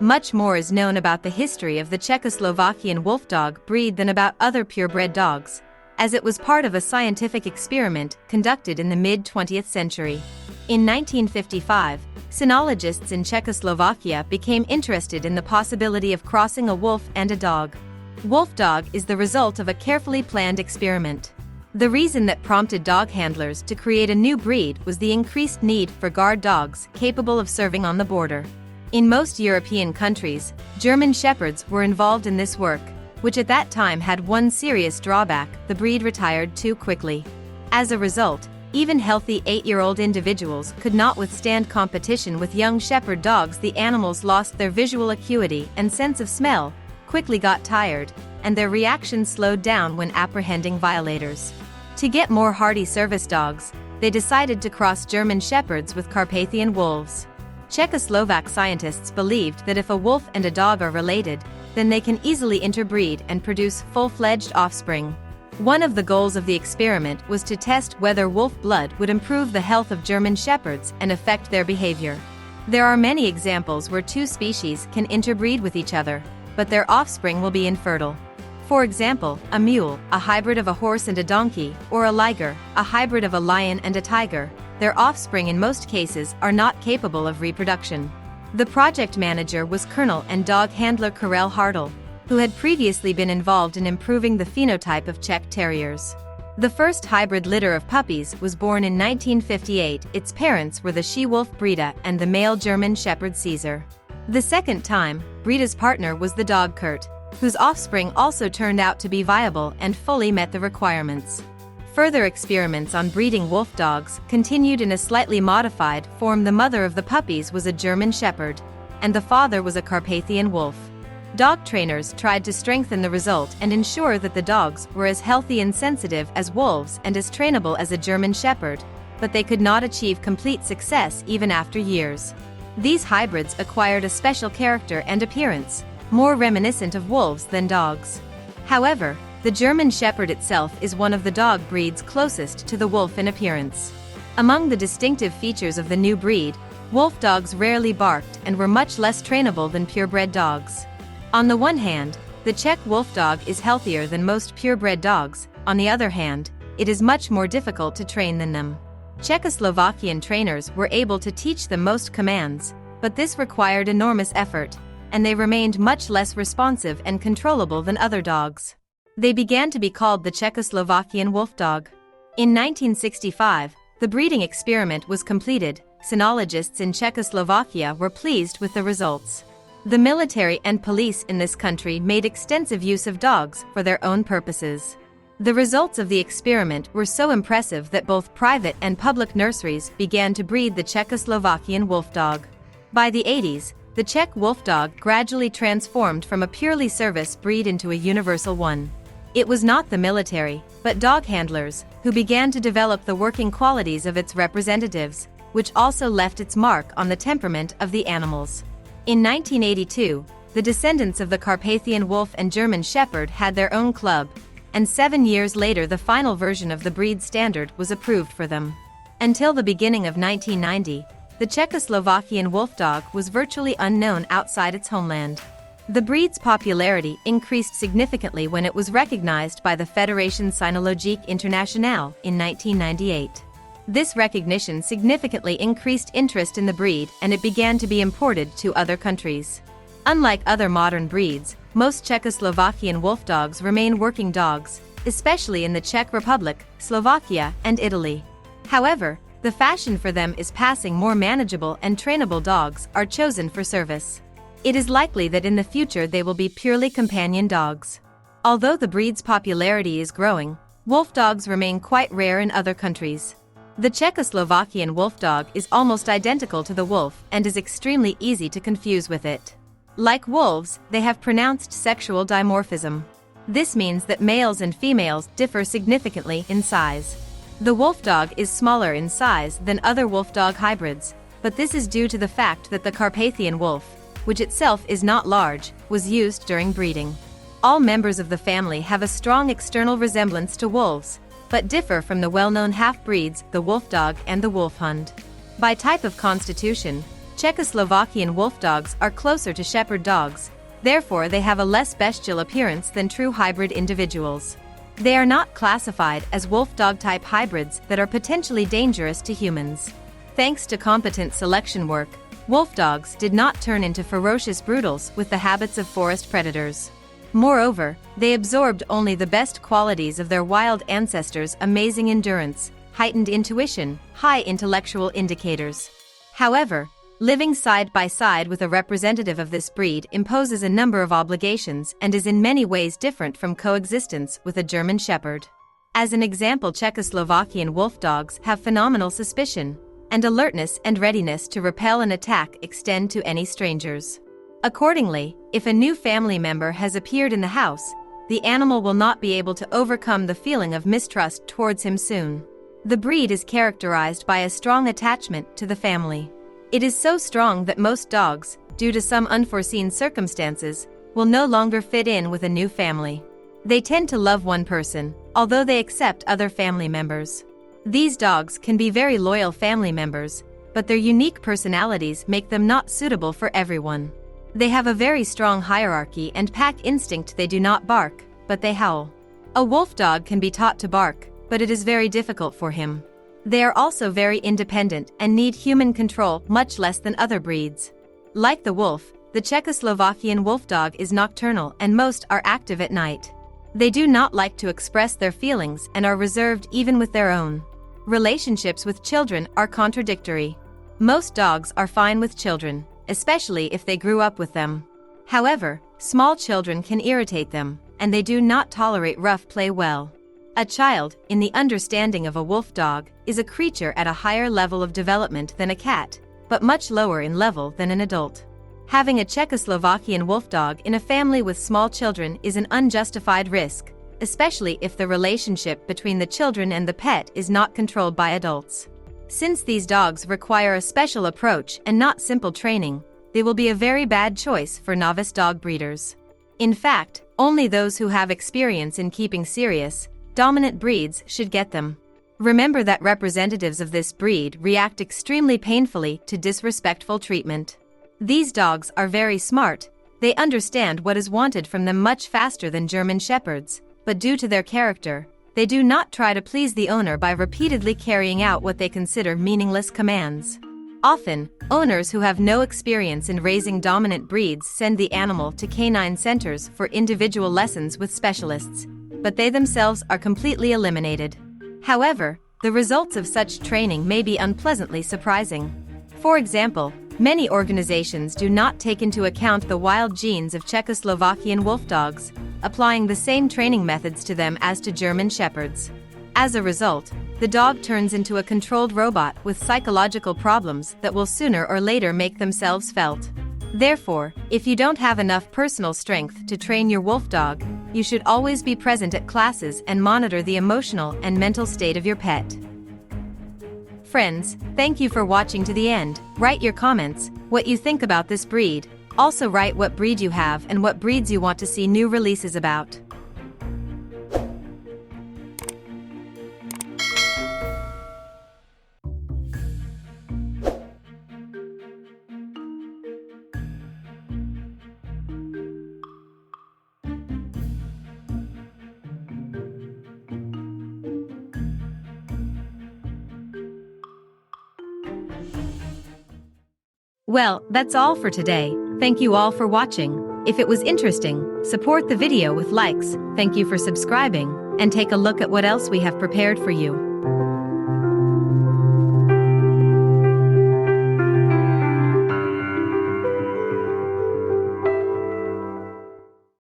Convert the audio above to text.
Much more is known about the history of the Czechoslovakian Wolfdog breed than about other purebred dogs, as it was part of a scientific experiment conducted in the mid-20th century. In 1955, cynologists in Czechoslovakia became interested in the possibility of crossing a wolf and a dog. Wolfdog is the result of a carefully planned experiment. The reason that prompted dog handlers to create a new breed was the increased need for guard dogs capable of serving on the border. In most European countries, German Shepherds were involved in this work, which at that time had one serious drawback: the breed retired too quickly. As a result, even healthy 8-year-old individuals could not withstand competition with young shepherd dogs. The animals lost their visual acuity and sense of smell, quickly got tired, and their reactions slowed down when apprehending violators. To get more hardy service dogs, they decided to cross German Shepherds with Carpathian wolves. Czechoslovak scientists believed that if a wolf and a dog are related, then they can easily interbreed and produce full-fledged offspring. One of the goals of the experiment was to test whether wolf blood would improve the health of German Shepherds and affect their behavior. There are many examples where two species can interbreed with each other, but their offspring will be infertile. For example, a mule, a hybrid of a horse and a donkey, or a liger, a hybrid of a lion and a tiger. Their offspring in most cases are not capable of reproduction. The project manager was Colonel and dog handler Karel Hartl, who had previously been involved in improving the phenotype of Czech terriers. The first hybrid litter of puppies was born in 1958. Its parents were the she-wolf Breda and the male German Shepherd Caesar. The second time, Breda's partner was the dog Kurt, whose offspring also turned out to be viable and fully met the requirements. Further experiments on breeding wolf dogs continued in a slightly modified form. The mother of the puppies was a German Shepherd, and the father was a Carpathian wolf. Dog trainers tried to strengthen the result and ensure that the dogs were as healthy and sensitive as wolves and as trainable as a German Shepherd, but they could not achieve complete success even after years. These hybrids acquired a special character and appearance, more reminiscent of wolves than dogs. However, the German Shepherd itself is one of the dog breeds closest to the wolf in appearance. Among the distinctive features of the new breed, wolf dogs rarely barked and were much less trainable than purebred dogs. On the one hand, the Czech Wolfdog is healthier than most purebred dogs. On the other hand, it is much more difficult to train than them. Czechoslovakian trainers were able to teach them most commands, but this required enormous effort, and they remained much less responsive and controllable than other dogs. They began to be called the Czechoslovakian Wolfdog. In 1965, the breeding experiment was completed. Cynologists in Czechoslovakia were pleased with the results. The military and police in this country made extensive use of dogs for their own purposes. The results of the experiment were so impressive that both private and public nurseries began to breed the Czechoslovakian Wolfdog. By the 80s, the Czech Wolfdog gradually transformed from a purely service breed into a universal one. It was not the military, but dog handlers, who began to develop the working qualities of its representatives, which also left its mark on the temperament of the animals. In 1982, the descendants of the Carpathian Wolf and German Shepherd had their own club, and 7 years later the final version of the breed standard was approved for them. Until the beginning of 1990, the Czechoslovakian Wolfdog was virtually unknown outside its homeland. The breed's popularity increased significantly when it was recognized by the Fédération Cynologique Internationale in 1998. This recognition significantly increased interest in the breed and it began to be imported to other countries. Unlike other modern breeds, most Czechoslovakian wolfdogs remain working dogs, especially in the Czech Republic, Slovakia, and Italy. However, the fashion for them is passing. More manageable and trainable dogs are chosen for service. It is likely that in the future they will be purely companion dogs. Although the breed's popularity is growing, wolf dogs remain quite rare in other countries. The Czechoslovakian Wolfdog is almost identical to the wolf and is extremely easy to confuse with it. Like wolves, they have pronounced sexual dimorphism. This means that males and females differ significantly in size. The wolfdog is smaller in size than other wolfdog hybrids, but this is due to the fact that the Carpathian wolf, which itself is not large, was used during breeding. All members of the family have a strong external resemblance to wolves, but differ from the well-known half-breeds, the wolfdog and the wolfhund. By type of constitution, Czechoslovakian Wolfdogs are closer to shepherd dogs, therefore they have a less bestial appearance than true hybrid individuals. They are not classified as Wolfdog-type hybrids that are potentially dangerous to humans. Thanks to competent selection work, Wolfdogs did not turn into ferocious brutals with the habits of forest predators. Moreover, they absorbed only the best qualities of their wild ancestors' amazing endurance, heightened intuition, high intellectual indicators. However, living side by side with a representative of this breed imposes a number of obligations and is in many ways different from coexistence with a German Shepherd. As an example, Czechoslovakian Wolfdogs have phenomenal suspicion, and alertness and readiness to repel an attack extend to any strangers. Accordingly, if a new family member has appeared in the house, the animal will not be able to overcome the feeling of mistrust towards him soon. The breed is characterized by a strong attachment to the family. It is so strong that most dogs, due to some unforeseen circumstances, will no longer fit in with a new family. They tend to love one person, although they accept other family members. These dogs can be very loyal family members, but their unique personalities make them not suitable for everyone. They have a very strong hierarchy and pack instinct. They do not bark, but they howl. A wolf dog can be taught to bark, but it is very difficult for him. They are also very independent and need human control much less than other breeds. Like the wolf, the Czechoslovakian Wolfdog is nocturnal and most are active at night. They do not like to express their feelings and are reserved even with their own. Relationships with children are contradictory. Most dogs are fine with children, especially if they grew up with them. However, small children can irritate them, and they do not tolerate rough play well. A child, in the understanding of a wolf dog, is a creature at a higher level of development than a cat, but much lower in level than an adult. Having a Czechoslovakian wolfdog in a family with small children is an unjustified risk, especially if the relationship between the children and the pet is not controlled by adults. Since these dogs require a special approach and not simple training, they will be a very bad choice for novice dog breeders. In fact, only those who have experience in keeping serious, dominant breeds should get them. Remember that representatives of this breed react extremely painfully to disrespectful treatment. These dogs are very smart, they understand what is wanted from them much faster than German Shepherds, but due to their character, they do not try to please the owner by repeatedly carrying out what they consider meaningless commands. Often, owners who have no experience in raising dominant breeds send the animal to canine centers for individual lessons with specialists, but they themselves are completely eliminated. However, the results of such training may be unpleasantly surprising. For example, many organizations do not take into account the wild genes of Czechoslovakian Wolfdogs, applying the same training methods to them as to German Shepherds. As a result, the dog turns into a controlled robot with psychological problems that will sooner or later make themselves felt. Therefore, if you don't have enough personal strength to train your wolf dog, you should always be present at classes and monitor the emotional and mental state of your pet. Friends, thank you for watching to the end. Write your comments, what you think about this breed. Also write what breed you have and what breeds you want to see new releases about. Well, that's all for today. Thank you all for watching. If it was interesting, support the video with likes. Thank you for subscribing, and take a look at what else we have prepared for you.